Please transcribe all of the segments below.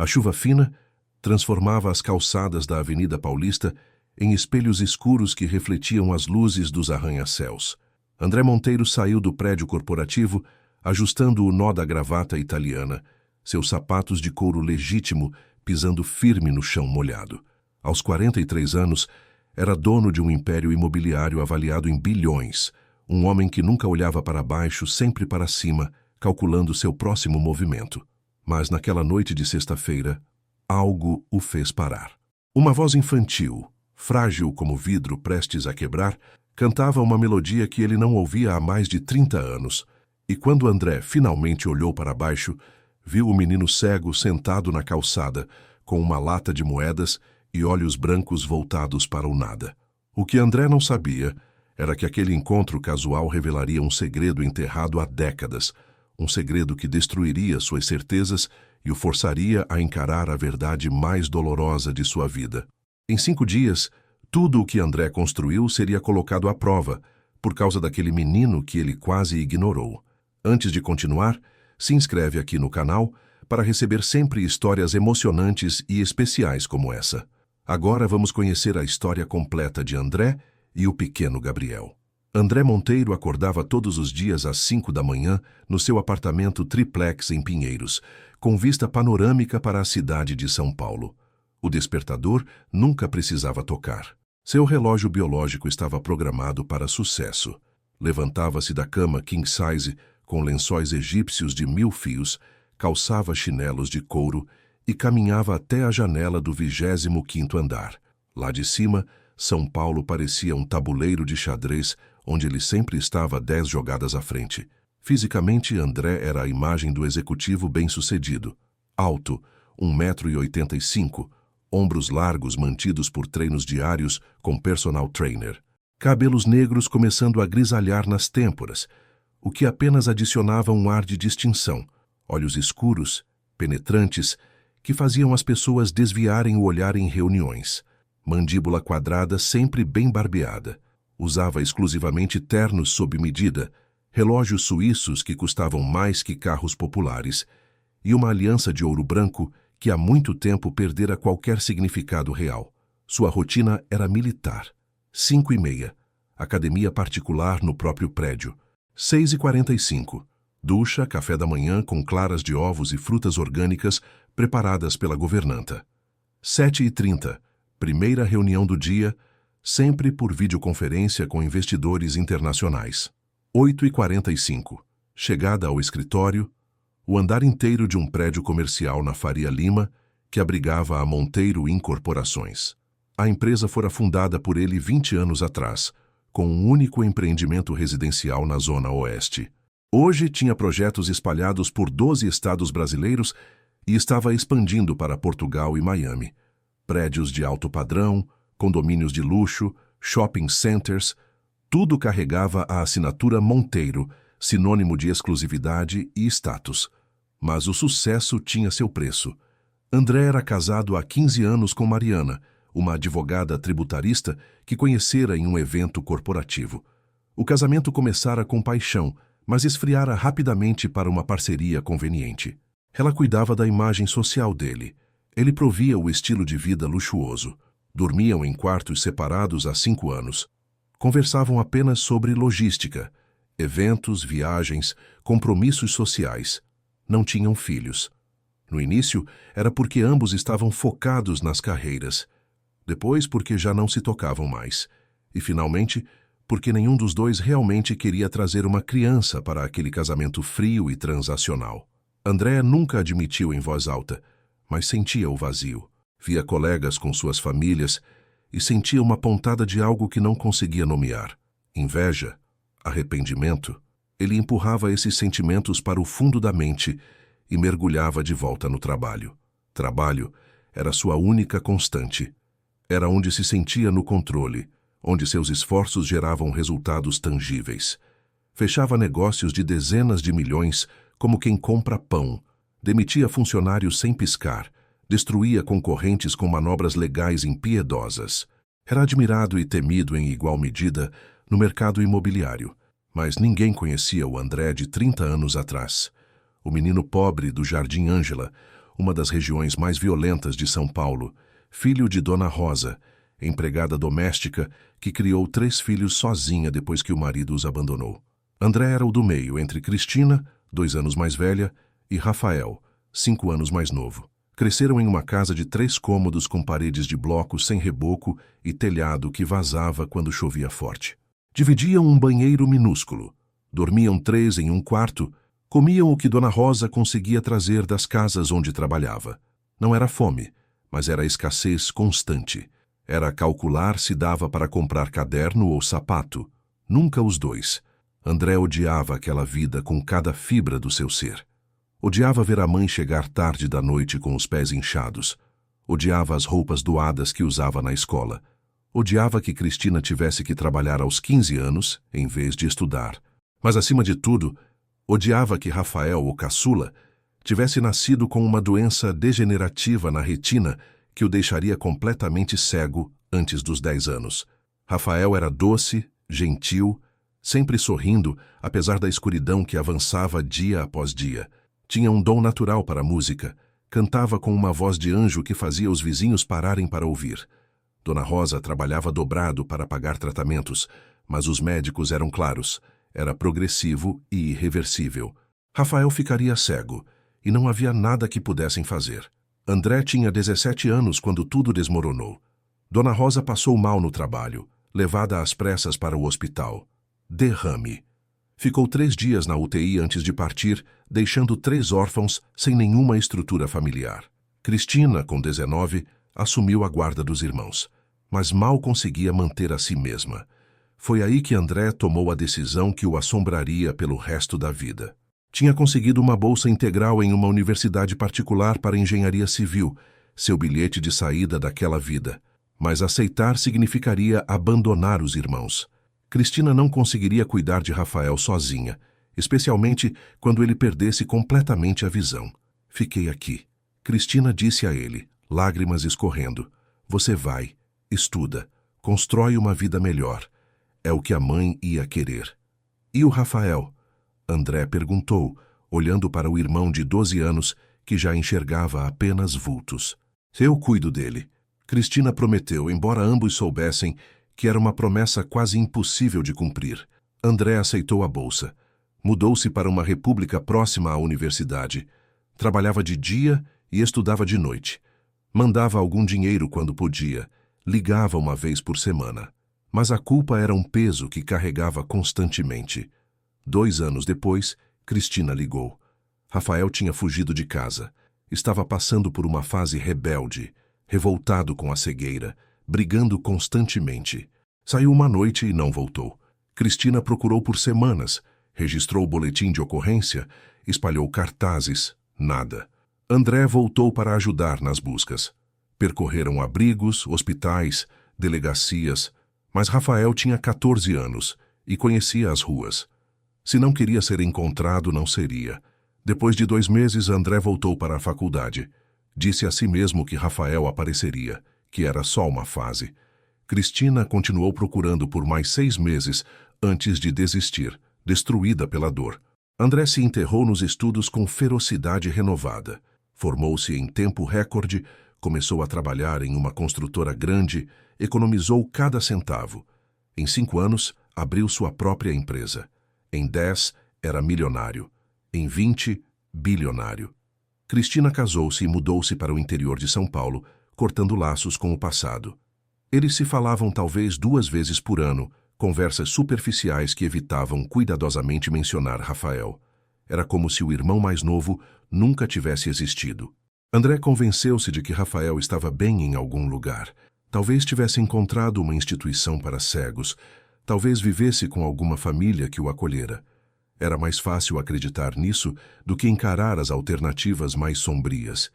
A chuva fina transformava as calçadas da Avenida Paulista em espelhos escuros que refletiam as luzes dos arranha-céus. André Monteiro saiu do prédio corporativo, ajustando o nó da gravata italiana, seus sapatos de couro legítimo pisando firme no chão molhado. Aos 43 anos, era dono de um império imobiliário avaliado em bilhões, um homem que nunca olhava para baixo, sempre para cima, calculando seu próximo movimento. Mas naquela noite de sexta-feira, algo o fez parar. Uma voz infantil, frágil como vidro prestes a quebrar, cantava uma melodia que ele não ouvia há mais de 30 anos, e quando André finalmente olhou para baixo, viu o menino cego sentado na calçada, com uma lata de moedas e olhos brancos voltados para o nada. O que André não sabia era que aquele encontro casual revelaria um segredo enterrado há décadas, um segredo que destruiria suas certezas e o forçaria a encarar a verdade mais dolorosa de sua vida. Em 5 dias, tudo o que André construiu seria colocado à prova, por causa daquele menino que ele quase ignorou. Antes de continuar, se inscreve aqui no canal para receber sempre histórias emocionantes e especiais como essa. Agora vamos conhecer a história completa de André e o pequeno Gabriel. André Monteiro acordava todos os dias às 5 da manhã no seu apartamento triplex em Pinheiros, com vista panorâmica para a cidade de São Paulo. O despertador nunca precisava tocar. Seu relógio biológico estava programado para sucesso. Levantava-se da cama king size com lençóis egípcios de 1000 fios, calçava chinelos de couro e caminhava até a janela do 25º andar. Lá de cima, São Paulo parecia um tabuleiro de xadrez onde ele sempre estava 10 jogadas à frente. Fisicamente, André era a imagem do executivo bem-sucedido. Alto, 1,85 m, ombros largos mantidos por treinos diários com personal trainer. Cabelos negros começando a grisalhar nas têmporas, o que apenas adicionava um ar de distinção. Olhos escuros, penetrantes, que faziam as pessoas desviarem o olhar em reuniões. Mandíbula quadrada sempre bem barbeada. Usava exclusivamente ternos sob medida, relógios suíços que custavam mais que carros populares, e uma aliança de ouro branco que há muito tempo perdera qualquer significado real. Sua rotina era militar. 5h30, academia particular no próprio prédio. 6h45, ducha, café da manhã com claras de ovos e frutas orgânicas preparadas pela governanta. 7h30, primeira reunião do dia, sempre por videoconferência com investidores internacionais. 8h45, chegada ao escritório, o andar inteiro de um prédio comercial na Faria Lima, que abrigava a Monteiro Incorporações. A empresa fora fundada por ele 20 anos atrás, com um único empreendimento residencial na Zona Oeste. Hoje tinha projetos espalhados por 12 estados brasileiros e estava expandindo para Portugal e Miami. Prédios de alto padrão, condomínios de luxo, shopping centers, tudo carregava a assinatura Monteiro, sinônimo de exclusividade e status. Mas o sucesso tinha seu preço. André era casado há 15 anos com Mariana, uma advogada tributarista que conhecera em um evento corporativo. O casamento começara com paixão, mas esfriara rapidamente para uma parceria conveniente. Ela cuidava da imagem social dele. Ele provia o estilo de vida luxuoso. Dormiam em quartos separados há 5 anos. Conversavam apenas sobre logística, eventos, viagens, compromissos sociais. Não tinham filhos. No início, era porque ambos estavam focados nas carreiras. Depois, porque já não se tocavam mais. E, finalmente, porque nenhum dos dois realmente queria trazer uma criança para aquele casamento frio e transacional. André nunca admitiu em voz alta, mas sentia o vazio. Via colegas com suas famílias e sentia uma pontada de algo que não conseguia nomear. Inveja, arrependimento. Ele empurrava esses sentimentos para o fundo da mente e mergulhava de volta no trabalho. Trabalho era sua única constante. Era onde se sentia no controle, onde seus esforços geravam resultados tangíveis. Fechava negócios de dezenas de milhões como quem compra pão, demitia funcionários sem piscar, destruía concorrentes com manobras legais impiedosas. Era admirado e temido em igual medida no mercado imobiliário, mas ninguém conhecia o André de 30 anos atrás. O menino pobre do Jardim Ângela, uma das regiões mais violentas de São Paulo, filho de Dona Rosa, empregada doméstica que criou 3 filhos sozinha depois que o marido os abandonou. André era o do meio, entre Cristina, 2 anos mais velha, e Rafael, 5 anos mais novo. Cresceram em uma casa de 3 cômodos com paredes de bloco sem reboco e telhado que vazava quando chovia forte. Dividiam um banheiro minúsculo. Dormiam 3 em um quarto, comiam o que Dona Rosa conseguia trazer das casas onde trabalhava. Não era fome, mas era escassez constante. Era calcular se dava para comprar caderno ou sapato. Nunca os dois. André odiava aquela vida com cada fibra do seu ser. Odiava ver a mãe chegar tarde da noite com os pés inchados. Odiava as roupas doadas que usava na escola. Odiava que Cristina tivesse que trabalhar aos 15 anos, em vez de estudar. Mas, acima de tudo, odiava que Rafael, o caçula, tivesse nascido com uma doença degenerativa na retina que o deixaria completamente cego antes dos 10 anos. Rafael era doce, gentil, sempre sorrindo, apesar da escuridão que avançava dia após dia. Tinha um dom natural para a música. Cantava com uma voz de anjo que fazia os vizinhos pararem para ouvir. Dona Rosa trabalhava dobrado para pagar tratamentos, mas os médicos eram claros. Era progressivo e irreversível. Rafael ficaria cego, e não havia nada que pudessem fazer. André tinha 17 anos quando tudo desmoronou. Dona Rosa passou mal no trabalho, levada às pressas para o hospital. Derrame. Ficou 3 dias na UTI antes de partir, deixando 3 órfãos sem nenhuma estrutura familiar. Cristina, com 19, assumiu a guarda dos irmãos, mas mal conseguia manter a si mesma. Foi aí que André tomou a decisão que o assombraria pelo resto da vida. Tinha conseguido uma bolsa integral em uma universidade particular para engenharia civil, seu bilhete de saída daquela vida. Mas aceitar significaria abandonar os irmãos. Cristina não conseguiria cuidar de Rafael sozinha, especialmente quando ele perdesse completamente a visão. Fiquei aqui. Cristina disse a ele, lágrimas escorrendo. Você vai, estuda, constrói uma vida melhor. É o que a mãe ia querer. E o Rafael? André perguntou, olhando para o irmão de 12 anos, que já enxergava apenas vultos. Eu cuido dele. Cristina prometeu, embora ambos soubessem que era uma promessa quase impossível de cumprir. André aceitou a bolsa. Mudou-se para uma república próxima à universidade. Trabalhava de dia e estudava de noite. Mandava algum dinheiro quando podia. Ligava uma vez por semana. Mas a culpa era um peso que carregava constantemente. 2 anos depois, Cristina ligou. Rafael tinha fugido de casa. Estava passando por uma fase rebelde, revoltado com a cegueira, brigando constantemente. Saiu uma noite e não voltou. Cristina procurou por semanas, registrou o boletim de ocorrência, espalhou cartazes, nada. André voltou para ajudar nas buscas. Percorreram abrigos, hospitais, delegacias, mas Rafael tinha 14 anos e conhecia as ruas. Se não queria ser encontrado, não seria. Depois de 2 meses, André voltou para a faculdade. Disse a si mesmo que Rafael apareceria, que era só uma fase. Cristina continuou procurando por mais 6 meses antes de desistir, destruída pela dor. André se enterrou nos estudos com ferocidade renovada. Formou-se em tempo recorde, começou a trabalhar em uma construtora grande, economizou cada centavo. Em 5 anos, abriu sua própria empresa. Em 10, era milionário. Em 20, bilionário. Cristina casou-se e mudou-se para o interior de São Paulo, cortando laços com o passado. Eles se falavam talvez 2 vezes por ano, conversas superficiais que evitavam cuidadosamente mencionar Rafael. Era como se o irmão mais novo nunca tivesse existido. André convenceu-se de que Rafael estava bem em algum lugar. Talvez tivesse encontrado uma instituição para cegos. Talvez vivesse com alguma família que o acolhera. Era mais fácil acreditar nisso do que encarar as alternativas mais sombrias.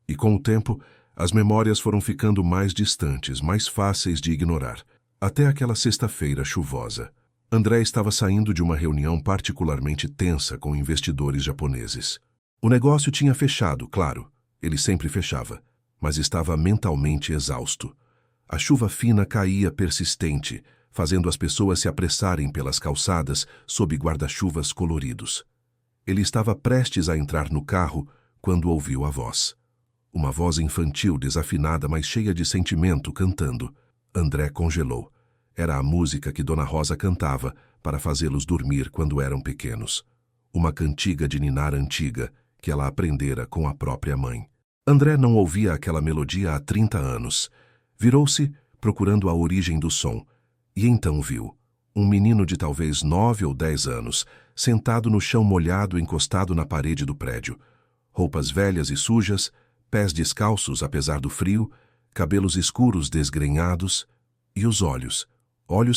E com o tempo, as memórias foram ficando mais distantes, mais fáceis de ignorar. Até aquela sexta-feira chuvosa. André estava saindo de uma reunião particularmente tensa com investidores japoneses. O negócio tinha fechado, claro. Ele sempre fechava, mas estava mentalmente exausto. A chuva fina caía persistente, fazendo as pessoas se apressarem pelas calçadas sob guarda-chuvas coloridos. Ele estava prestes a entrar no carro quando ouviu a voz. Uma voz infantil, desafinada, mas cheia de sentimento, cantando. André congelou. Era a música que Dona Rosa cantava para fazê-los dormir quando eram pequenos. Uma cantiga de ninar antiga que ela aprendera com a própria mãe. André não ouvia aquela melodia há 30 anos. Virou-se, procurando a origem do som, e então viu um menino de talvez 9 ou 10 anos, sentado no chão molhado encostado na parede do prédio. Roupas velhas e sujas, pés descalços apesar do frio, cabelos escuros desgrenhados, e os olhos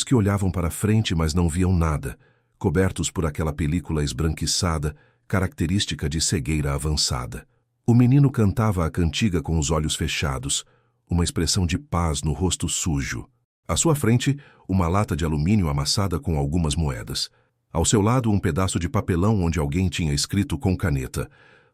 que olhavam para frente mas não viam nada, cobertos por aquela película esbranquiçada, característica de cegueira avançada. O menino cantava a cantiga com os olhos fechados, uma expressão de paz no rosto sujo. À sua frente, uma lata de alumínio amassada com algumas moedas. Ao seu lado, um pedaço de papelão onde alguém tinha escrito com caneta: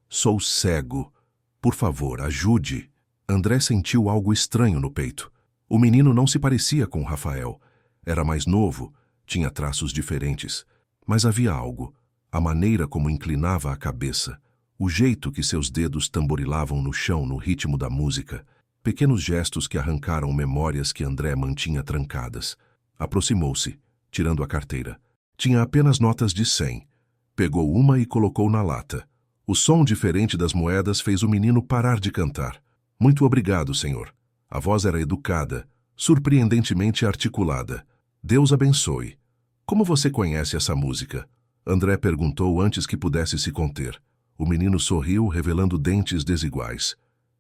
"Sou cego. Por favor, ajude." André sentiu algo estranho no peito. O menino não se parecia com Rafael. Era mais novo, tinha traços diferentes. Mas havia algo, a maneira como inclinava a cabeça, o jeito que seus dedos tamborilavam no chão no ritmo da música, pequenos gestos que arrancaram memórias que André mantinha trancadas. Aproximou-se, tirando a carteira. Tinha apenas notas de 100. Pegou uma e colocou na lata. O som diferente das moedas fez o menino parar de cantar. "Muito obrigado, senhor." A voz era educada, surpreendentemente articulada. "Deus abençoe." "Como você conhece essa música?" André perguntou antes que pudesse se conter. O menino sorriu, revelando dentes desiguais.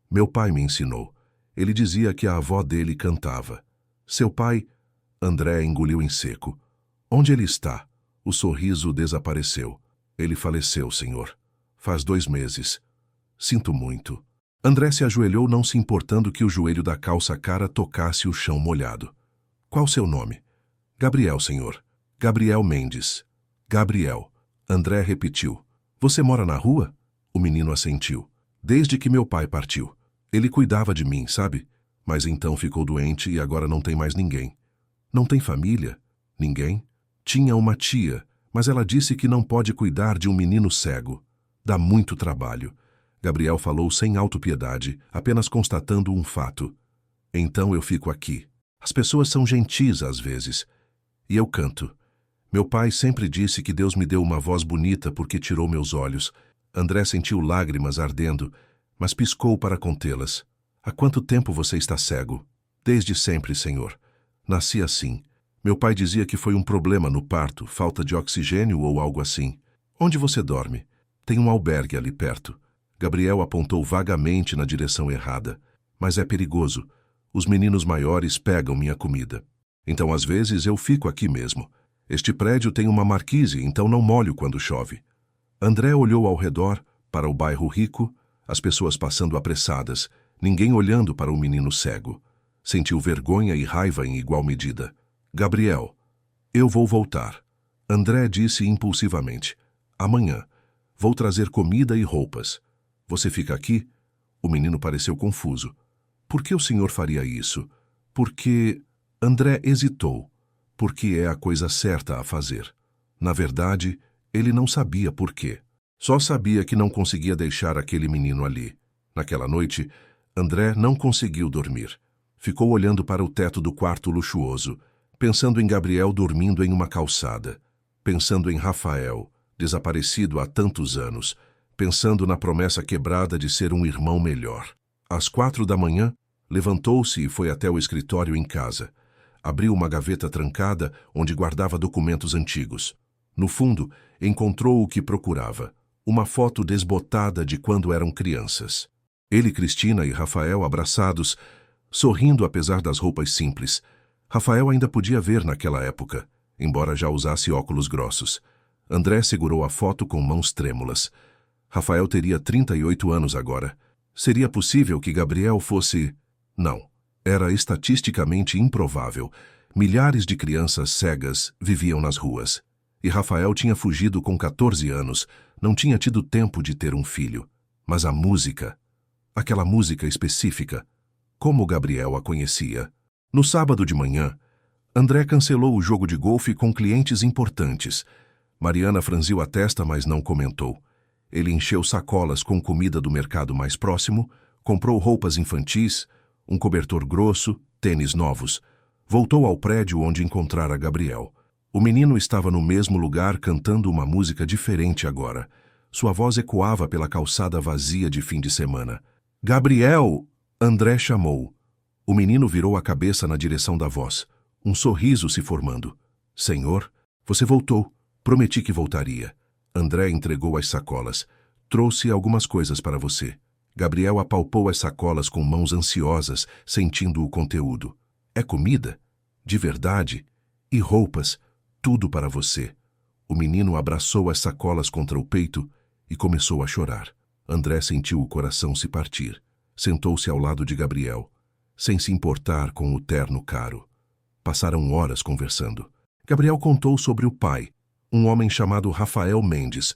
"Meu pai me ensinou. Ele dizia que a avó dele cantava." "Seu pai?" André engoliu em seco. "Onde ele está?" O sorriso desapareceu. "Ele faleceu, senhor. Faz 2 meses." "Sinto muito." André se ajoelhou, não se importando que o joelho da calça cara tocasse o chão molhado. "Qual seu nome?" "Gabriel, senhor." "Gabriel Mendes." "Gabriel." André repetiu. "Você mora na rua?" O menino assentiu. "Desde que meu pai partiu. Ele cuidava de mim, sabe? Mas então ficou doente e agora não tem mais ninguém." "Não tem família?" "Ninguém." "Tinha uma tia, mas ela disse que não pode cuidar de um menino cego. Dá muito trabalho." Gabriel falou sem autopiedade, apenas constatando um fato. "Então eu fico aqui. As pessoas são gentis às vezes. E eu canto. Meu pai sempre disse que Deus me deu uma voz bonita porque tirou meus olhos." André sentiu lágrimas ardendo, mas piscou para contê-las. "Há quanto tempo você está cego?" "Desde sempre, senhor. Nasci assim. Meu pai dizia que foi um problema no parto, falta de oxigênio ou algo assim." "Onde você dorme?" "Tem um albergue ali perto." Gabriel apontou vagamente na direção errada. "Mas é perigoso. Os meninos maiores pegam minha comida. Então às vezes eu fico aqui mesmo. Este prédio tem uma marquise, então não molho quando chove." André olhou ao redor, para o bairro rico, as pessoas passando apressadas, ninguém olhando para o menino cego. Sentiu vergonha e raiva em igual medida. "Gabriel, eu vou voltar." André disse impulsivamente. "Amanhã. Vou trazer comida e roupas. Você fica aqui?" O menino pareceu confuso. "Por que o senhor faria isso?" "Porque..." André hesitou. "Porque é a coisa certa a fazer." Na verdade, ele não sabia por quê. Só sabia que não conseguia deixar aquele menino ali. Naquela noite, André não conseguiu dormir. Ficou olhando para o teto do quarto luxuoso, pensando em Gabriel dormindo em uma calçada, pensando em Rafael, desaparecido há tantos anos, pensando na promessa quebrada de ser um irmão melhor. Às 4 da manhã, levantou-se e foi até o escritório em casa. Abriu uma gaveta trancada onde guardava documentos antigos. No fundo, encontrou o que procurava, uma foto desbotada de quando eram crianças. Ele, Cristina e Rafael abraçados, sorrindo apesar das roupas simples. Rafael ainda podia ver naquela época, embora já usasse óculos grossos. André segurou a foto com mãos trêmulas. Rafael teria 38 anos agora. Seria possível que Gabriel fosse... Não. Era estatisticamente improvável. Milhares de crianças cegas viviam nas ruas. E Rafael tinha fugido com 14 anos, não tinha tido tempo de ter um filho. Mas a música, aquela música específica, como Gabriel a conhecia. No sábado de manhã, André cancelou o jogo de golfe com clientes importantes. Mariana franziu a testa, mas não comentou. Ele encheu sacolas com comida do mercado mais próximo, Comprou roupas infantis, um cobertor grosso, tênis novos. Voltou ao prédio onde encontrara Gabriel. O menino estava no mesmo lugar cantando uma música diferente agora. Sua voz ecoava pela calçada vazia de fim de semana. Gabriel! André chamou. O menino virou a cabeça na direção da voz. Um sorriso se formando. Senhor, você voltou. Prometi que voltaria. André entregou as sacolas. Trouxe algumas coisas para você. Gabriel apalpou as sacolas com mãos ansiosas, sentindo o conteúdo. É comida? De verdade? E roupas? Tudo para você. O menino abraçou as sacolas contra o peito e começou a chorar. André sentiu o coração se partir. Sentou-se ao lado de Gabriel, sem se importar com o terno caro. Passaram horas conversando. Gabriel contou sobre o pai, um homem chamado Rafael Mendes,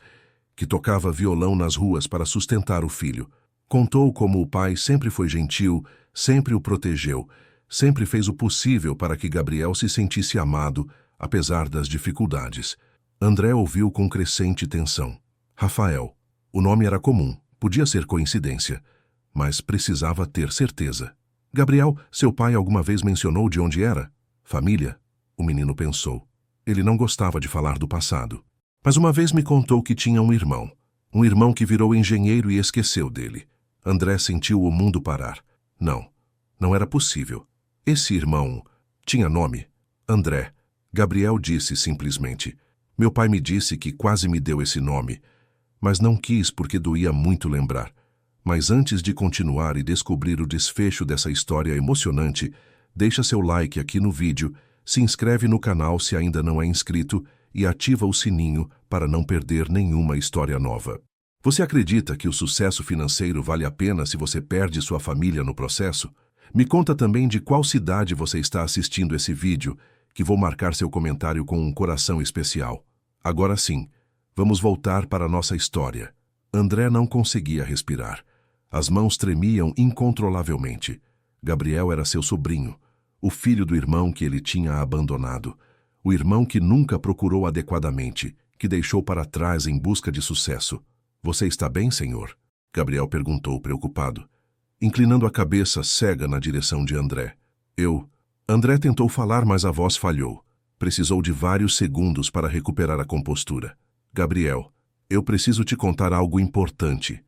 que tocava violão nas ruas para sustentar o filho. Contou como o pai sempre foi gentil, sempre o protegeu, sempre fez o possível para que Gabriel se sentisse amado, apesar das dificuldades. André ouviu com crescente tensão. Rafael. O nome era comum, podia ser coincidência, mas precisava ter certeza. Gabriel, seu pai alguma vez mencionou de onde era? Família? O menino pensou. Ele não gostava de falar do passado. Mas uma vez me contou que tinha um irmão que virou engenheiro e esqueceu dele. André sentiu o mundo parar. Não era possível. Esse irmão tinha nome? André. Gabriel disse simplesmente. Meu pai me disse que quase me deu esse nome, mas não quis porque doía muito lembrar. Mas antes de continuar e descobrir o desfecho dessa história emocionante, deixa seu like aqui no vídeo, se inscreve no canal se ainda não é inscrito e ativa o sininho para não perder nenhuma história nova. Você acredita que o sucesso financeiro vale a pena se você perde sua família no processo? Me conta também de qual cidade você está assistindo esse vídeo, que vou marcar seu comentário com um coração especial. Agora sim, vamos voltar para a nossa história. André não conseguia respirar. As mãos tremiam incontrolavelmente. Gabriel era seu sobrinho, o filho do irmão que ele tinha abandonado, o irmão que nunca procurou adequadamente, que deixou para trás em busca de sucesso. Você está bem, senhor? Gabriel perguntou preocupado, inclinando a cabeça cega na direção de André. André tentou falar, mas a voz falhou. Precisou de vários segundos para recuperar a compostura. Gabriel, eu preciso te contar algo importante.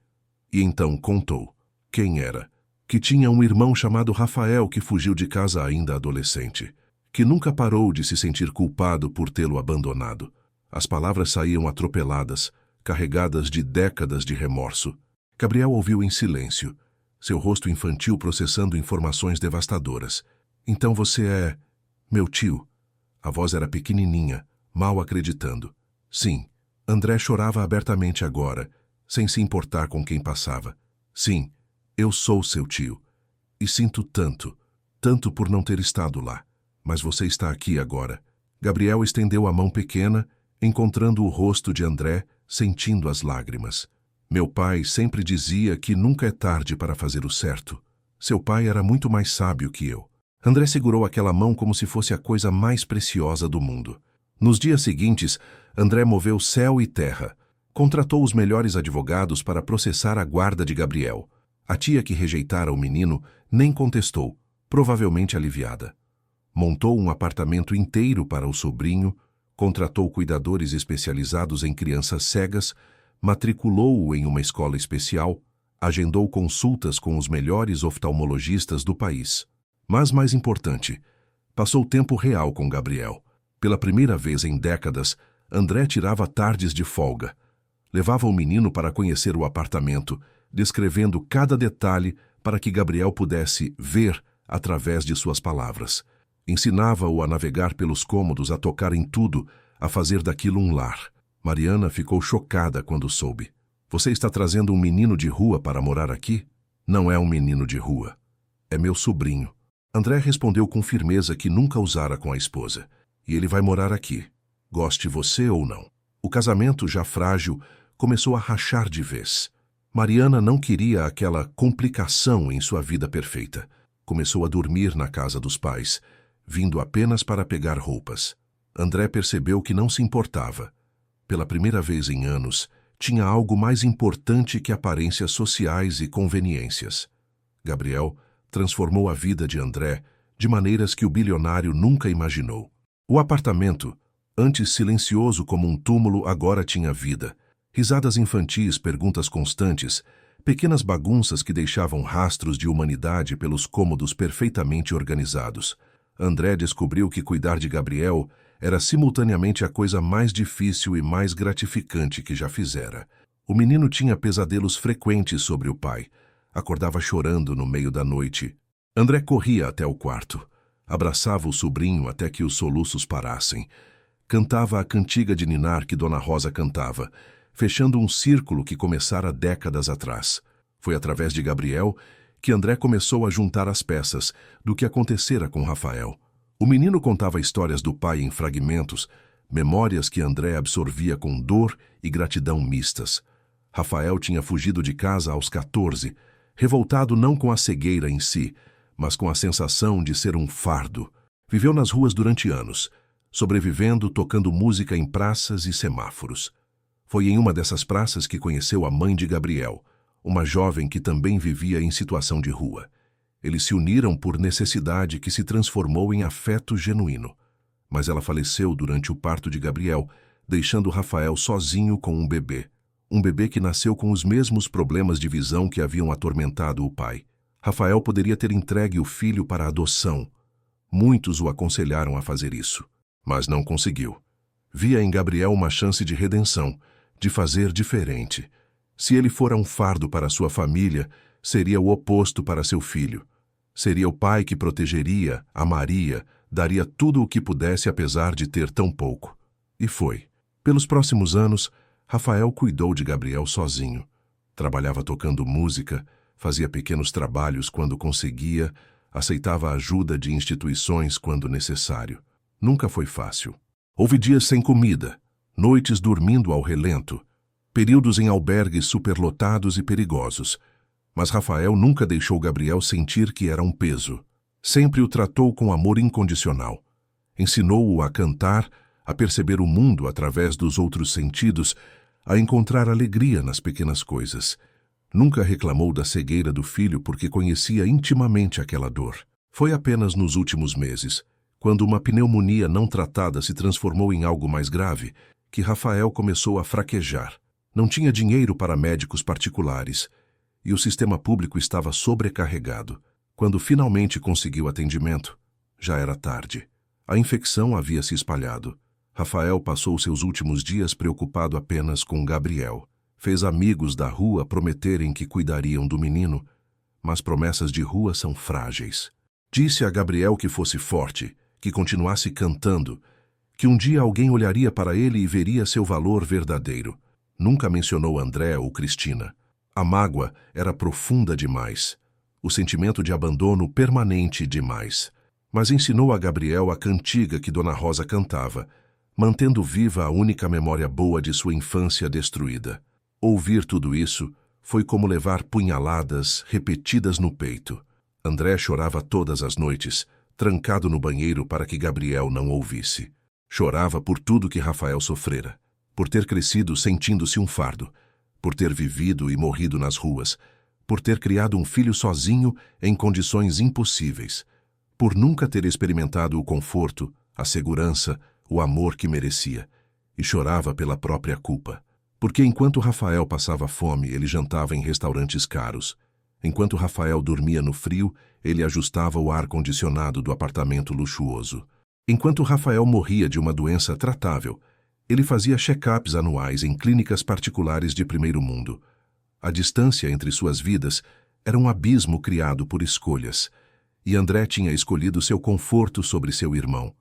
E então contou. Quem era? Que tinha um irmão chamado Rafael que fugiu de casa ainda adolescente, que nunca parou de se sentir culpado por tê-lo abandonado. As palavras saíam atropeladas, carregadas de décadas de remorso. Gabriel ouviu em silêncio, seu rosto infantil processando informações devastadoras. Então você é... meu tio? A voz era pequenininha, mal acreditando. Sim, André chorava abertamente agora, sem se importar com quem passava. Sim, eu sou seu tio. E sinto tanto por não ter estado lá. Mas você está aqui agora. Gabriel estendeu a mão pequena, encontrando o rosto de André, sentindo as lágrimas. Meu pai sempre dizia que nunca é tarde para fazer o certo. Seu pai era muito mais sábio que eu. André segurou aquela mão como se fosse a coisa mais preciosa do mundo. Nos dias seguintes, André moveu céu e terra. Contratou os melhores advogados para processar a guarda de Gabriel. A tia que rejeitara o menino nem contestou, provavelmente aliviada. Montou um apartamento inteiro para o sobrinho, contratou cuidadores especializados em crianças cegas, matriculou-o em uma escola especial, agendou consultas com os melhores oftalmologistas do país. Mas, mais importante, passou tempo real com Gabriel. Pela primeira vez em décadas, André tirava tardes de folga. Levava o menino para conhecer o apartamento, descrevendo cada detalhe para que Gabriel pudesse ver através de suas palavras. Ensinava-o a navegar pelos cômodos, a tocar em tudo, a fazer daquilo um lar. Mariana ficou chocada quando soube. Você está trazendo um menino de rua para morar aqui? Não é um menino de rua. É meu sobrinho. André respondeu com firmeza que nunca usara com a esposa. E ele vai morar aqui, goste você ou não. O casamento, já frágil, começou a rachar de vez. Mariana não queria aquela complicação em sua vida perfeita. Começou a dormir na casa dos pais, vindo apenas para pegar roupas. André percebeu que não se importava. Pela primeira vez em anos, tinha algo mais importante que aparências sociais e conveniências. Gabriel transformou a vida de André de maneiras que o bilionário nunca imaginou. O apartamento, antes silencioso como um túmulo, agora tinha vida. Risadas infantis, perguntas constantes, pequenas bagunças que deixavam rastros de humanidade pelos cômodos perfeitamente organizados. André descobriu que cuidar de Gabriel era simultaneamente a coisa mais difícil e mais gratificante que já fizera. O menino tinha pesadelos frequentes sobre o pai. Acordava chorando no meio da noite. André corria até o quarto. Abraçava o sobrinho até que os soluços parassem. Cantava a cantiga de ninar que Dona Rosa cantava, fechando um círculo que começara décadas atrás. Foi através de Gabriel que André começou a juntar as peças do que acontecera com Rafael. O menino contava histórias do pai em fragmentos, memórias que André absorvia com dor e gratidão mistas. Rafael tinha fugido de casa aos 14, revoltado não com a cegueira em si, mas com a sensação de ser um fardo. Viveu nas ruas durante anos, sobrevivendo tocando música em praças e semáforos. Foi em uma dessas praças que conheceu a mãe de Gabriel, uma jovem que também vivia em situação de rua. Eles se uniram por necessidade que se transformou em afeto genuíno. Mas ela faleceu durante o parto de Gabriel, deixando Rafael sozinho com um bebê. Um bebê que nasceu com os mesmos problemas de visão que haviam atormentado o pai. Rafael poderia ter entregue o filho para adoção. Muitos o aconselharam a fazer isso, mas não conseguiu. Via em Gabriel uma chance de redenção, de fazer diferente. Se ele fora um fardo para sua família, seria o oposto para seu filho. Seria o pai que protegeria, amaria, daria tudo o que pudesse apesar de ter tão pouco. E foi. Pelos próximos anos, Rafael cuidou de Gabriel sozinho. Trabalhava tocando música, fazia pequenos trabalhos quando conseguia, aceitava a ajuda de instituições quando necessário. Nunca foi fácil. Houve dias sem comida, noites dormindo ao relento, períodos em albergues superlotados e perigosos. Mas Rafael nunca deixou Gabriel sentir que era um peso. Sempre o tratou com amor incondicional. Ensinou-o a cantar, a perceber o mundo através dos outros sentidos, a encontrar alegria nas pequenas coisas. Nunca reclamou da cegueira do filho porque conhecia intimamente aquela dor. Foi apenas nos últimos meses, quando uma pneumonia não tratada se transformou em algo mais grave, que Rafael começou a fraquejar. Não tinha dinheiro para médicos particulares, e o sistema público estava sobrecarregado. Quando finalmente conseguiu atendimento, já era tarde. A infecção havia se espalhado. Rafael passou seus últimos dias preocupado apenas com Gabriel. Fez amigos da rua prometerem que cuidariam do menino, mas promessas de rua são frágeis. Disse a Gabriel que fosse forte, que continuasse cantando, que um dia alguém olharia para ele e veria seu valor verdadeiro. Nunca mencionou André ou Cristina. A mágoa era profunda demais, o sentimento de abandono permanente demais. Mas ensinou a Gabriel a cantiga que Dona Rosa cantava, mantendo viva a única memória boa de sua infância destruída. Ouvir tudo isso foi como levar punhaladas repetidas no peito. André chorava todas as noites, trancado no banheiro para que Gabriel não ouvisse. Chorava por tudo que Rafael sofrera, por ter crescido sentindo-se um fardo, por ter vivido e morrido nas ruas, por ter criado um filho sozinho em condições impossíveis, por nunca ter experimentado o conforto, a segurança, o amor que merecia, e chorava pela própria culpa. Porque enquanto Rafael passava fome, ele jantava em restaurantes caros. Enquanto Rafael dormia no frio, ele ajustava o ar-condicionado do apartamento luxuoso. Enquanto Rafael morria de uma doença tratável, ele fazia check-ups anuais em clínicas particulares de primeiro mundo. A distância entre suas vidas era um abismo criado por escolhas, e André tinha escolhido seu conforto sobre seu irmão.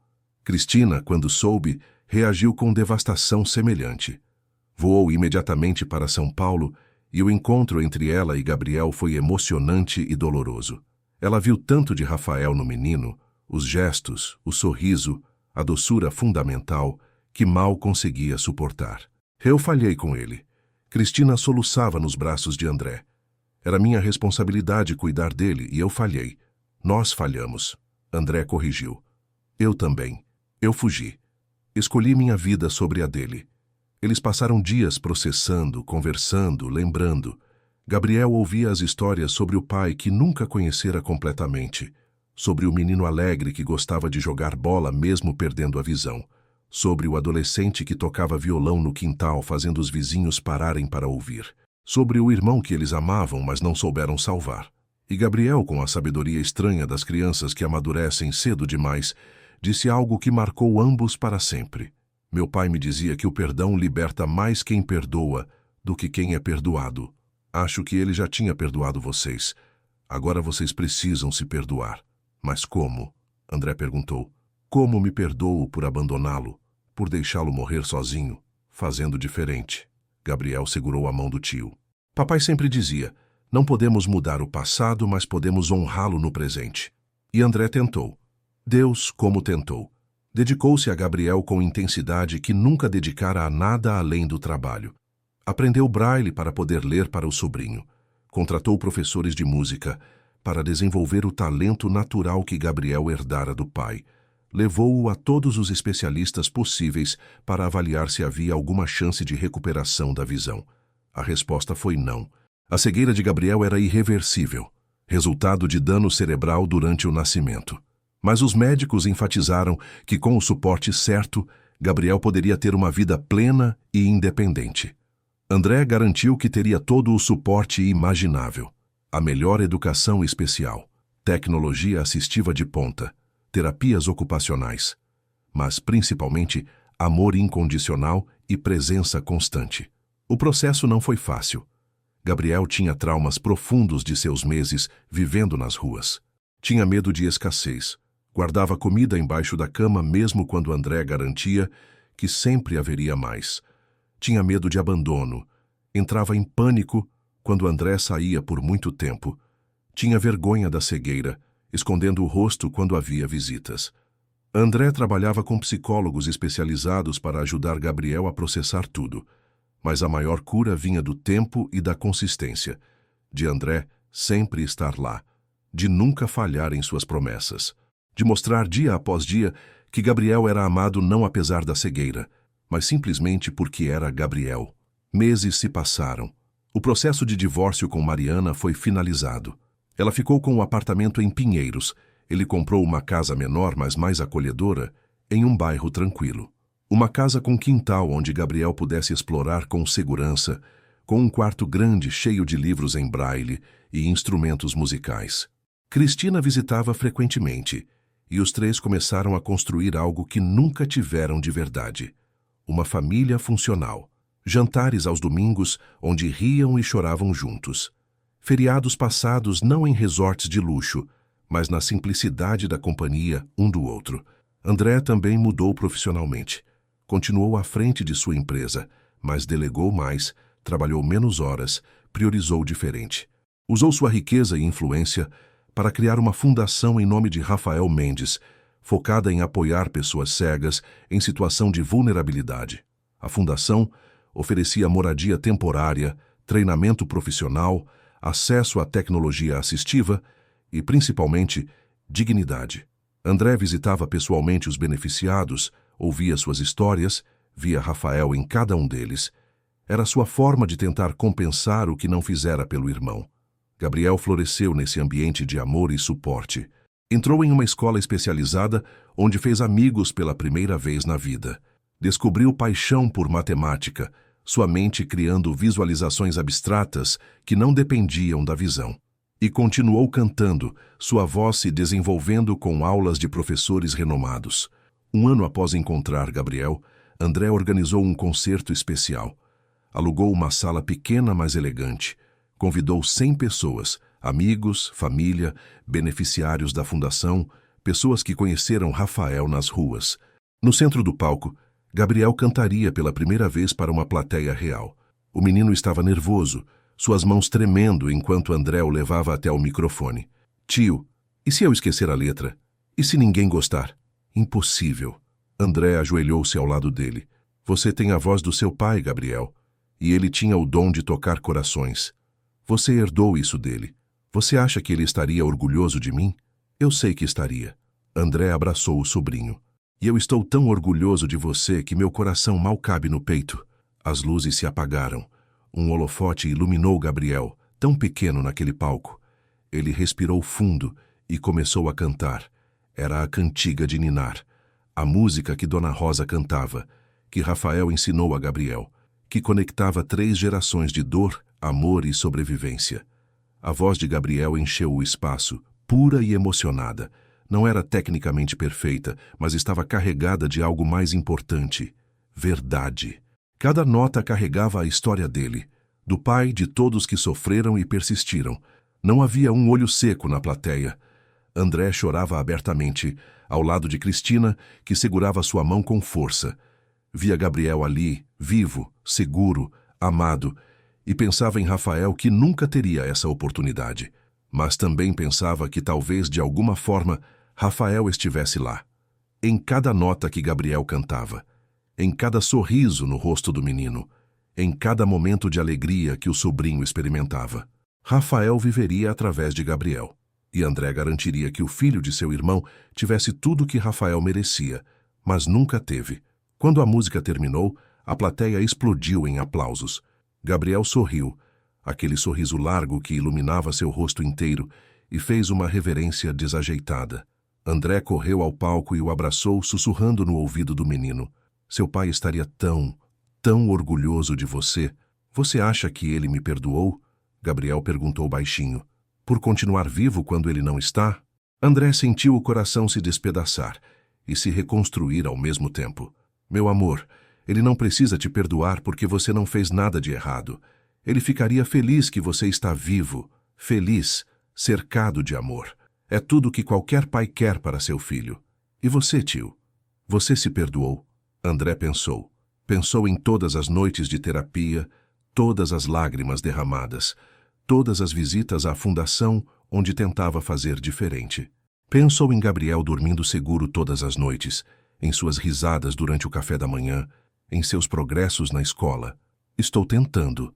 Cristina, quando soube, reagiu com devastação semelhante. Voou imediatamente para São Paulo e o encontro entre ela e Gabriel foi emocionante e doloroso. Ela viu tanto de Rafael no menino, os gestos, o sorriso, a doçura fundamental, que mal conseguia suportar. Eu falhei com ele. Cristina soluçava nos braços de André. Era minha responsabilidade cuidar dele e eu falhei. Nós falhamos. André corrigiu. Eu também. Eu fugi. Escolhi minha vida sobre a dele. Eles passaram dias processando, conversando, lembrando. Gabriel ouvia as histórias sobre o pai que nunca conhecera completamente, sobre o menino alegre que gostava de jogar bola mesmo perdendo a visão, sobre o adolescente que tocava violão no quintal fazendo os vizinhos pararem para ouvir, sobre o irmão que eles amavam mas não souberam salvar. E Gabriel, com a sabedoria estranha das crianças que amadurecem cedo demais, disse algo que marcou ambos para sempre. Meu pai me dizia que o perdão liberta mais quem perdoa do que quem é perdoado. Acho que ele já tinha perdoado vocês. Agora vocês precisam se perdoar. Mas como? André perguntou. Como me perdoo por abandoná-lo, por deixá-lo morrer sozinho, fazendo diferente? Gabriel segurou a mão do tio. Papai sempre dizia, não podemos mudar o passado, mas podemos honrá-lo no presente. E André tentou. Deus, como tentou. Dedicou-se a Gabriel com intensidade que nunca dedicara a nada além do trabalho. Aprendeu braille para poder ler para o sobrinho. Contratou professores de música para desenvolver o talento natural que Gabriel herdara do pai. Levou-o a todos os especialistas possíveis para avaliar se havia alguma chance de recuperação da visão. A resposta foi não. A cegueira de Gabriel era irreversível, resultado de dano cerebral durante o nascimento. Mas os médicos enfatizaram que, com o suporte certo, Gabriel poderia ter uma vida plena e independente. André garantiu que teria todo o suporte imaginável. A melhor educação especial, tecnologia assistiva de ponta, terapias ocupacionais, mas principalmente amor incondicional e presença constante. O processo não foi fácil. Gabriel tinha traumas profundos de seus meses vivendo nas ruas. Tinha medo de escassez. Guardava comida embaixo da cama mesmo quando André garantia que sempre haveria mais. Tinha medo de abandono. Entrava em pânico quando André saía por muito tempo. Tinha vergonha da cegueira, escondendo o rosto quando havia visitas. André trabalhava com psicólogos especializados para ajudar Gabriel a processar tudo. Mas a maior cura vinha do tempo e da consistência, de André sempre estar lá, de nunca falhar em suas promessas, de mostrar dia após dia que Gabriel era amado não apesar da cegueira, mas simplesmente porque era Gabriel. Meses se passaram. O processo de divórcio com Mariana foi finalizado. Ela ficou com um apartamento em Pinheiros. Ele comprou uma casa menor, mas mais acolhedora, em um bairro tranquilo. Uma casa com quintal onde Gabriel pudesse explorar com segurança, com um quarto grande cheio de livros em braille e instrumentos musicais. Cristina visitava frequentemente, e os três começaram a construir algo que nunca tiveram de verdade. Uma família funcional. Jantares aos domingos, onde riam e choravam juntos. Feriados passados não em resorts de luxo, mas na simplicidade da companhia um do outro. André também mudou profissionalmente. Continuou à frente de sua empresa, mas delegou mais, trabalhou menos horas, priorizou diferente. Usou sua riqueza e influência para criar uma fundação em nome de Rafael Mendes, focada em apoiar pessoas cegas em situação de vulnerabilidade. A fundação oferecia moradia temporária, treinamento profissional, acesso à tecnologia assistiva e, principalmente, dignidade. André visitava pessoalmente os beneficiados, ouvia suas histórias, via Rafael em cada um deles. Era sua forma de tentar compensar o que não fizera pelo irmão. Gabriel floresceu nesse ambiente de amor e suporte. Entrou em uma escola especializada onde fez amigos pela primeira vez na vida. Descobriu paixão por matemática, sua mente criando visualizações abstratas que não dependiam da visão. E continuou cantando, sua voz se desenvolvendo com aulas de professores renomados. Um ano após encontrar Gabriel, André organizou um concerto especial. Alugou uma sala pequena, mas elegante. Convidou 100 pessoas, amigos, família, beneficiários da fundação, pessoas que conheceram Rafael nas ruas. No centro do palco, Gabriel cantaria pela primeira vez para uma plateia real. O menino estava nervoso, suas mãos tremendo enquanto André o levava até o microfone. Tio, e se eu esquecer a letra? E se ninguém gostar? Impossível. André ajoelhou-se ao lado dele. Você tem a voz do seu pai, Gabriel, e ele tinha o dom de tocar corações. Você herdou isso dele. Você acha que ele estaria orgulhoso de mim? Eu sei que estaria. André abraçou o sobrinho. E eu estou tão orgulhoso de você que meu coração mal cabe no peito. As luzes se apagaram. Um holofote iluminou Gabriel, tão pequeno naquele palco. Ele respirou fundo e começou a cantar. Era a cantiga de ninar, a música que Dona Rosa cantava, que Rafael ensinou a Gabriel, que conectava 3 gerações de dor, amor e sobrevivência. A voz de Gabriel encheu o espaço, pura e emocionada. Não era tecnicamente perfeita, mas estava carregada de algo mais importante: verdade. Cada nota carregava a história dele, do pai de todos que sofreram e persistiram. Não havia um olho seco na plateia. André chorava abertamente, ao lado de Cristina, que segurava sua mão com força. Via Gabriel ali, vivo, seguro, amado, e pensava em Rafael, que nunca teria essa oportunidade. Mas também pensava que talvez, de alguma forma, Rafael estivesse lá. Em cada nota que Gabriel cantava, em cada sorriso no rosto do menino, em cada momento de alegria que o sobrinho experimentava. Rafael viveria através de Gabriel, e André garantiria que o filho de seu irmão tivesse tudo o que Rafael merecia, mas nunca teve. Quando a música terminou, a plateia explodiu em aplausos. Gabriel sorriu, aquele sorriso largo que iluminava seu rosto inteiro, e fez uma reverência desajeitada. André correu ao palco e o abraçou, sussurrando no ouvido do menino: "Seu pai estaria tão orgulhoso de você. Você acha que ele me perdoou?" Gabriel perguntou baixinho. "Por continuar vivo quando ele não está?" André sentiu o coração se despedaçar e se reconstruir ao mesmo tempo. "Meu amor, ele não precisa te perdoar porque você não fez nada de errado. Ele ficaria feliz que você está vivo, feliz, cercado de amor. É tudo o que qualquer pai quer para seu filho. E você, tio? Você se perdoou?" André pensou. Pensou em todas as noites de terapia, todas as lágrimas derramadas, todas as visitas à fundação onde tentava fazer diferente. Pensou em Gabriel dormindo seguro todas as noites, em suas risadas durante o café da manhã, em seus progressos na escola. "Estou tentando."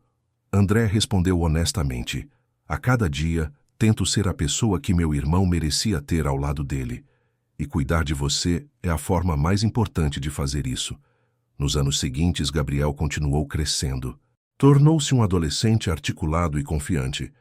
André respondeu honestamente. "A cada dia, tento ser a pessoa que meu irmão merecia ter ao lado dele. E cuidar de você é a forma mais importante de fazer isso." Nos anos seguintes, Gabriel continuou crescendo. Tornou-se um adolescente articulado e confiante,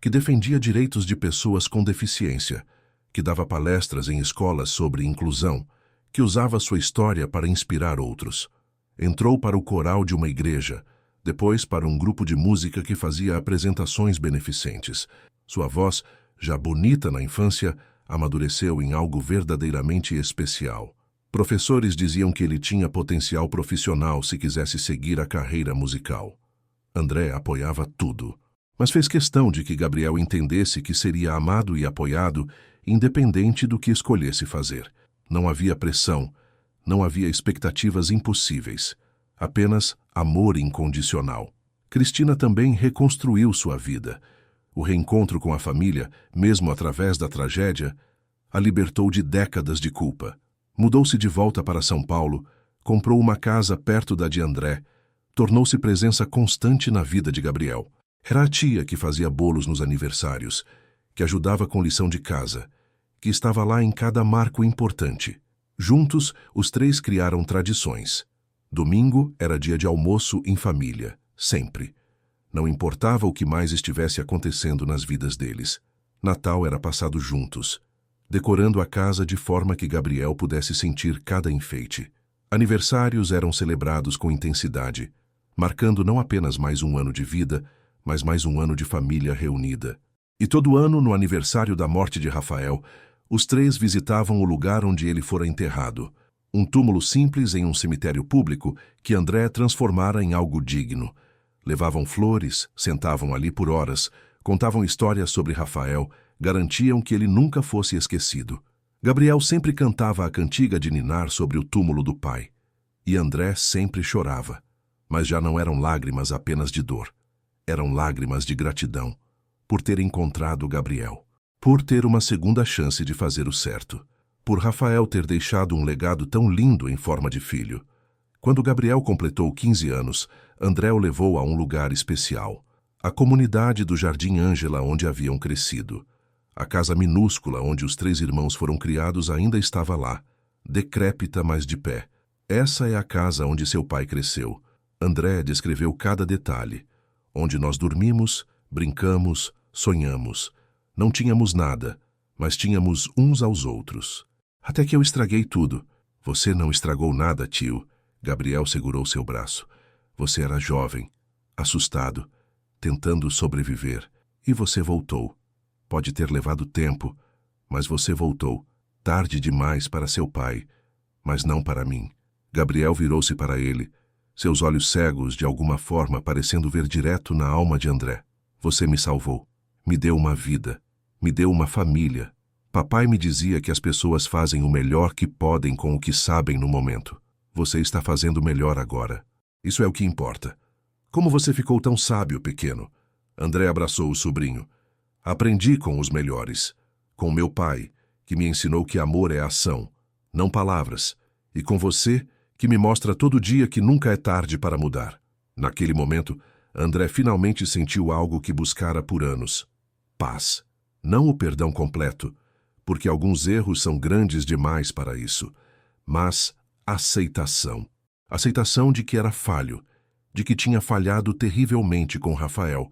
que defendia direitos de pessoas com deficiência, que dava palestras em escolas sobre inclusão, que usava sua história para inspirar outros. Entrou para o coral de uma igreja, depois para um grupo de música que fazia apresentações beneficentes. Sua voz, já bonita na infância, amadureceu em algo verdadeiramente especial. Professores diziam que ele tinha potencial profissional se quisesse seguir a carreira musical. André apoiava tudo, mas fez questão de que Gabriel entendesse que seria amado e apoiado, independente do que escolhesse fazer. Não havia pressão, não havia expectativas impossíveis, apenas amor incondicional. Cristina também reconstruiu sua vida. O reencontro com a família, mesmo através da tragédia, a libertou de décadas de culpa. Mudou-se de volta para São Paulo, comprou uma casa perto da de André, tornou-se presença constante na vida de Gabriel. Era a tia que fazia bolos nos aniversários, que ajudava com lição de casa, que estava lá em cada marco importante. Juntos, os 3 criaram tradições. Domingo era dia de almoço em família, sempre. Não importava o que mais estivesse acontecendo nas vidas deles. Natal era passado juntos, decorando a casa de forma que Gabriel pudesse sentir cada enfeite. Aniversários eram celebrados com intensidade, marcando não apenas mais um ano de vida, mas mais um ano de família reunida. E todo ano, no aniversário da morte de Rafael, os 3 visitavam o lugar onde ele fora enterrado, um túmulo simples em um cemitério público que André transformara em algo digno. Levavam flores, sentavam ali por horas, contavam histórias sobre Rafael, garantiam que ele nunca fosse esquecido. Gabriel sempre cantava a cantiga de ninar sobre o túmulo do pai, e André sempre chorava. Mas já não eram lágrimas apenas de dor, eram lágrimas de gratidão, por ter encontrado Gabriel, por ter uma segunda chance de fazer o certo, por Rafael ter deixado um legado tão lindo em forma de filho. Quando Gabriel completou 15 anos, André o levou a um lugar especial, a comunidade do Jardim Ângela onde haviam crescido. A casa minúscula onde os 3 irmãos foram criados ainda estava lá, decrépita, mas de pé. "Essa é a casa onde seu pai cresceu." André descreveu cada detalhe, onde nós dormimos, Brincamos, sonhamos. Não tínhamos nada, mas tínhamos uns aos outros. Até que eu estraguei tudo. Você não estragou nada, tio. Gabriel segurou seu braço. Você era jovem, assustado, tentando sobreviver. E você voltou. Pode ter levado tempo, mas você voltou. Tarde demais para seu pai, mas não para mim. Gabriel virou-se para ele, seus olhos cegos de alguma forma parecendo ver direto na alma de André. Você me salvou. Me deu uma vida. Me deu uma família. Papai me dizia que as pessoas fazem o melhor que podem com o que sabem no momento. Você está fazendo melhor agora. Isso é o que importa. Como você ficou tão sábio, pequeno? André abraçou o sobrinho. Aprendi com os melhores. Com meu pai, que me ensinou que amor é ação, não palavras. E com você, que me mostra todo dia que nunca é tarde para mudar. Naquele momento, André finalmente sentiu algo que buscara por anos. Paz. Não o perdão completo, porque alguns erros são grandes demais para isso, mas aceitação. Aceitação de que era falho, de que tinha falhado terrivelmente com Rafael,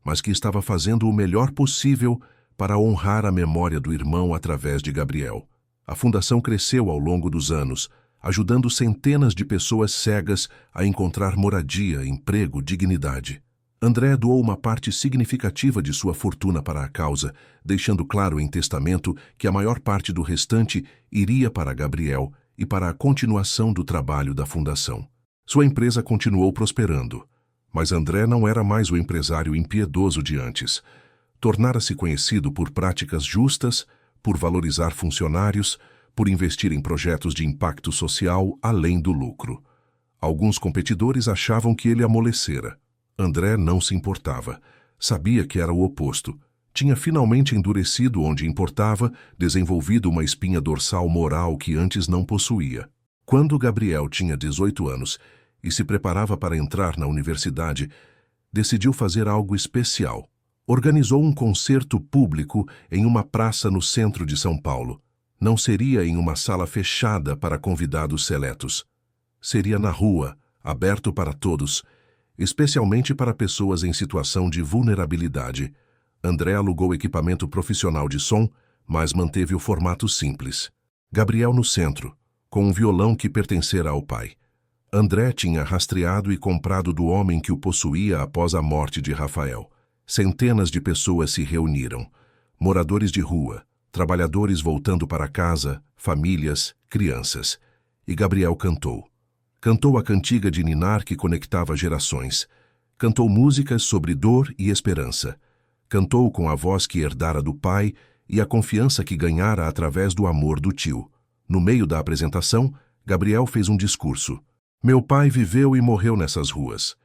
mas que estava fazendo o melhor possível para honrar a memória do irmão através de Gabriel. A fundação cresceu ao longo dos anos, ajudando centenas de pessoas cegas a encontrar moradia, emprego, dignidade. André doou uma parte significativa de sua fortuna para a causa, deixando claro em testamento que a maior parte do restante iria para Gabriel e para a continuação do trabalho da fundação. Sua empresa continuou prosperando, mas André não era mais o empresário impiedoso de antes. Tornara-se conhecido por práticas justas, por valorizar funcionários, por investir em projetos de impacto social além do lucro. Alguns competidores achavam que ele amolecera. André não se importava. Sabia que era o oposto. Tinha finalmente endurecido onde importava, desenvolvido uma espinha dorsal moral que antes não possuía. Quando Gabriel tinha 18 anos e se preparava para entrar na universidade, decidiu fazer algo especial. Organizou um concerto público em uma praça no centro de São Paulo. Não seria em uma sala fechada para convidados seletos. Seria na rua, aberto para todos, especialmente para pessoas em situação de vulnerabilidade. André alugou equipamento profissional de som, mas manteve o formato simples. Gabriel no centro, com um violão que pertencera ao pai. André tinha rastreado e comprado do homem que o possuía após a morte de Rafael. Centenas de pessoas se reuniram. Moradores de rua, trabalhadores voltando para casa, famílias, crianças. E Gabriel cantou. Cantou a cantiga de ninar que conectava gerações. Cantou músicas sobre dor e esperança. Cantou com a voz que herdara do pai e a confiança que ganhara através do amor do tio. No meio da apresentação, Gabriel fez um discurso. Meu pai viveu e morreu nessas ruas.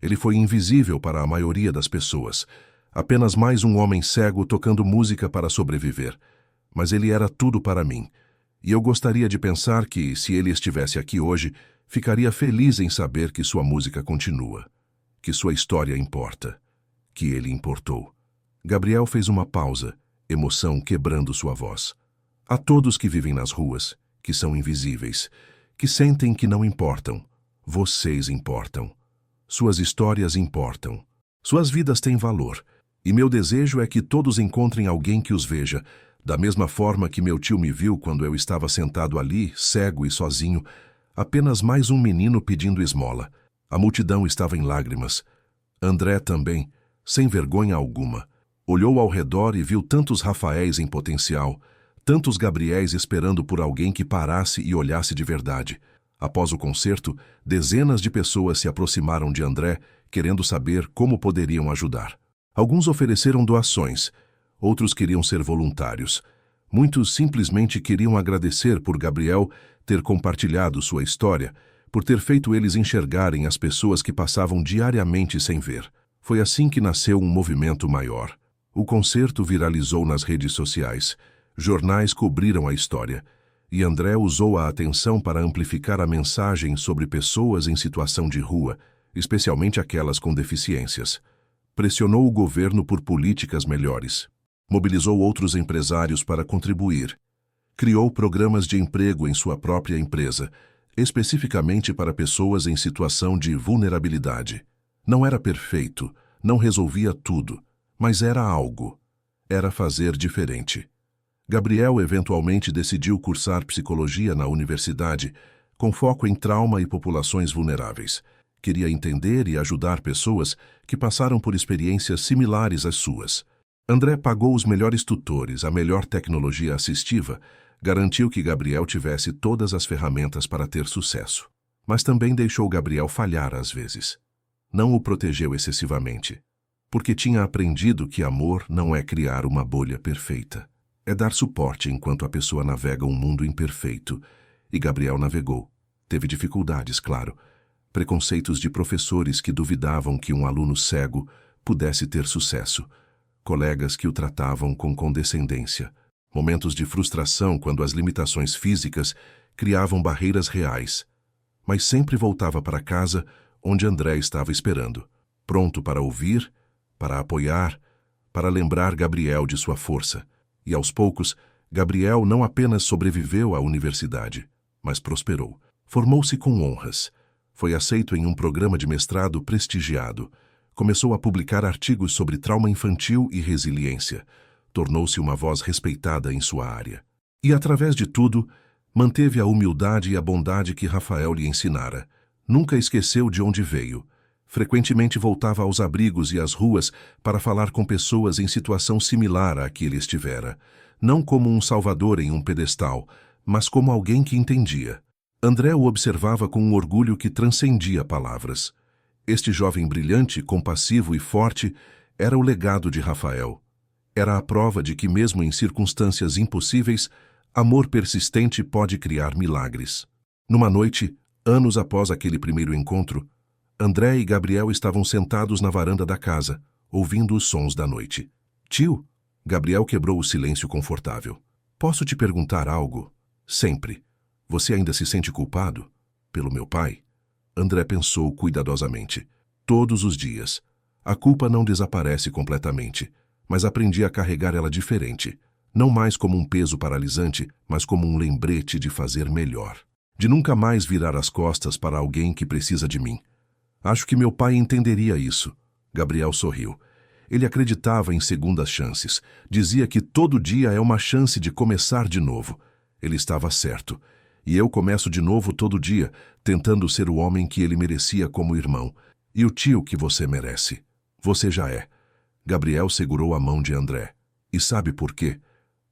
Ele foi invisível para a maioria das pessoas. Apenas mais um homem cego tocando música para sobreviver. Mas ele era tudo para mim. E eu gostaria de pensar que, se ele estivesse aqui hoje, ficaria feliz em saber que sua música continua. Que sua história importa. Que ele importou. Gabriel fez uma pausa, emoção quebrando sua voz. A todos que vivem nas ruas, que são invisíveis, que sentem que não importam, vocês importam. Suas histórias importam. Suas vidas têm valor. E meu desejo é que todos encontrem alguém que os veja, da mesma forma que meu tio me viu quando eu estava sentado ali, cego e sozinho, apenas mais um menino pedindo esmola. A multidão estava em lágrimas. André também, sem vergonha alguma, olhou ao redor e viu tantos Rafaéis em potencial, tantos Gabriéis esperando por alguém que parasse e olhasse de verdade. Após o concerto, dezenas de pessoas se aproximaram de André, querendo saber como poderiam ajudar. Alguns ofereceram doações, outros queriam ser voluntários. Muitos simplesmente queriam agradecer por Gabriel ter compartilhado sua história, por ter feito eles enxergarem as pessoas que passavam diariamente sem ver. Foi assim que nasceu um movimento maior. O concerto viralizou nas redes sociais. Jornais cobriram a história. E André usou a atenção para amplificar a mensagem sobre pessoas em situação de rua, especialmente aquelas com deficiências. Pressionou o governo por políticas melhores. Mobilizou outros empresários para contribuir. Criou programas de emprego em sua própria empresa, especificamente para pessoas em situação de vulnerabilidade. Não era perfeito, não resolvia tudo, Mas era algo. Era fazer diferente. Gabriel eventualmente decidiu cursar psicologia na universidade, com foco em trauma e populações vulneráveis. Queria entender e ajudar pessoas que passaram por experiências similares às suas. André pagou os melhores tutores, a melhor tecnologia assistiva, garantiu que Gabriel tivesse todas as ferramentas para ter sucesso. Mas também deixou Gabriel falhar às vezes. Não o protegeu excessivamente, porque tinha aprendido que amor não é criar uma bolha perfeita. É dar suporte enquanto a pessoa navega um mundo imperfeito. E Gabriel navegou. Teve dificuldades, claro. Preconceitos de professores que duvidavam que um aluno cego pudesse ter sucesso. Colegas que o tratavam com condescendência. Momentos de frustração quando as limitações físicas criavam barreiras reais. Mas sempre voltava para casa, onde André estava esperando. Pronto para ouvir, para apoiar, para lembrar Gabriel de sua força. E aos poucos, Gabriel não apenas sobreviveu à universidade, mas prosperou. Formou-se com honras. Foi aceito em um programa de mestrado prestigiado. Começou a publicar artigos sobre trauma infantil e resiliência. Tornou-se uma voz respeitada em sua área. E, através de tudo, manteve a humildade e a bondade que Rafael lhe ensinara. Nunca esqueceu de onde veio. Frequentemente voltava aos abrigos e às ruas para falar com pessoas em situação similar à que ele estivera. Não como um salvador em um pedestal, mas como alguém que entendia. André o observava com um orgulho que transcendia palavras. Este jovem brilhante, compassivo e forte, era o legado de Rafael. Era a prova de que, mesmo em circunstâncias impossíveis, amor persistente pode criar milagres. Numa noite, anos após aquele primeiro encontro, André e Gabriel estavam sentados na varanda da casa, ouvindo os sons da noite. Tio, Gabriel quebrou o silêncio confortável. Posso te perguntar algo? Sempre. Você ainda se sente culpado? Pelo meu pai? André pensou cuidadosamente. Todos os dias. A culpa não desaparece completamente, mas aprendi a carregar ela diferente. Não mais como um peso paralisante, mas como um lembrete de fazer melhor. De nunca mais virar as costas para alguém que precisa de mim. Acho que meu pai entenderia isso. Gabriel sorriu. Ele acreditava em segundas chances. Dizia que todo dia é uma chance de começar de novo. Ele estava certo. E eu começo de novo todo dia, tentando ser o homem que ele merecia como irmão. E o tio que você merece. Você já é. Gabriel segurou a mão de André. E sabe por quê?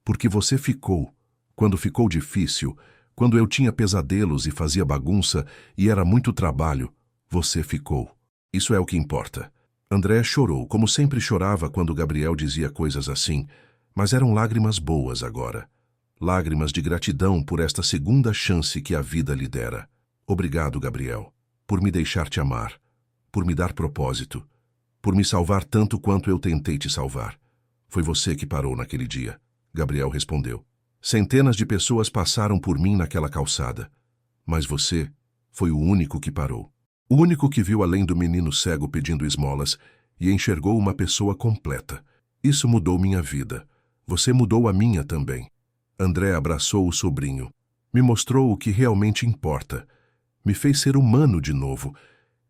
Porque você ficou. Quando ficou difícil, quando eu tinha pesadelos e fazia bagunça e era muito trabalho, você ficou. Isso é o que importa. André chorou, como sempre chorava quando Gabriel dizia coisas assim, mas eram lágrimas boas agora. Lágrimas de gratidão por esta segunda chance que a vida lhe dera. Obrigado, Gabriel, por me deixar te amar, por me dar propósito, por me salvar tanto quanto eu tentei te salvar. Foi você que parou naquele dia. Gabriel respondeu. Centenas de pessoas passaram por mim naquela calçada, mas você foi o único que parou. O único que viu além do menino cego pedindo esmolas e enxergou uma pessoa completa. Isso mudou minha vida. Você mudou a minha também. André abraçou o sobrinho. Me mostrou o que realmente importa. Me fez ser humano de novo.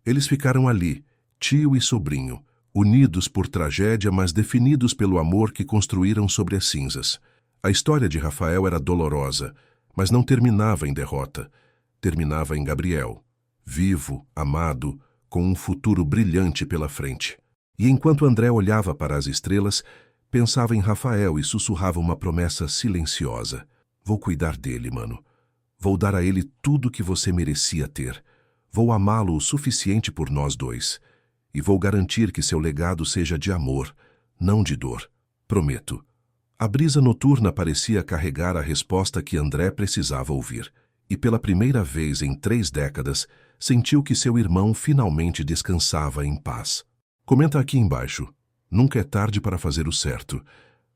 Eles ficaram ali, tio e sobrinho, unidos por tragédia, mas definidos pelo amor que construíram sobre as cinzas. A história de Rafael era dolorosa, mas não terminava em derrota. Terminava em Gabriel, vivo, amado, com um futuro brilhante pela frente. E enquanto André olhava para as estrelas, pensava em Rafael e sussurrava uma promessa silenciosa. Vou cuidar dele, mano. Vou dar a ele tudo que você merecia ter. Vou amá-lo o suficiente por nós dois. E vou garantir que seu legado seja de amor, não de dor. Prometo. A brisa noturna parecia carregar a resposta que André precisava ouvir. E pela primeira vez em 3 décadas, sentiu que seu irmão finalmente descansava em paz. Comenta aqui embaixo. Nunca é tarde para fazer o certo,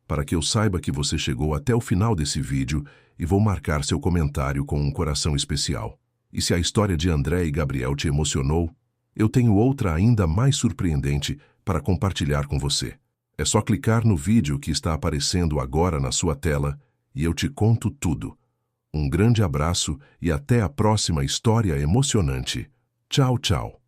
para que eu saiba que você chegou até o final desse vídeo e vou marcar seu comentário com um coração especial. E se a história de André e Gabriel te emocionou, eu tenho outra ainda mais surpreendente para compartilhar com você. É só clicar no vídeo que está aparecendo agora na sua tela e eu te conto tudo. Um grande abraço e até a próxima história emocionante. Tchau, tchau.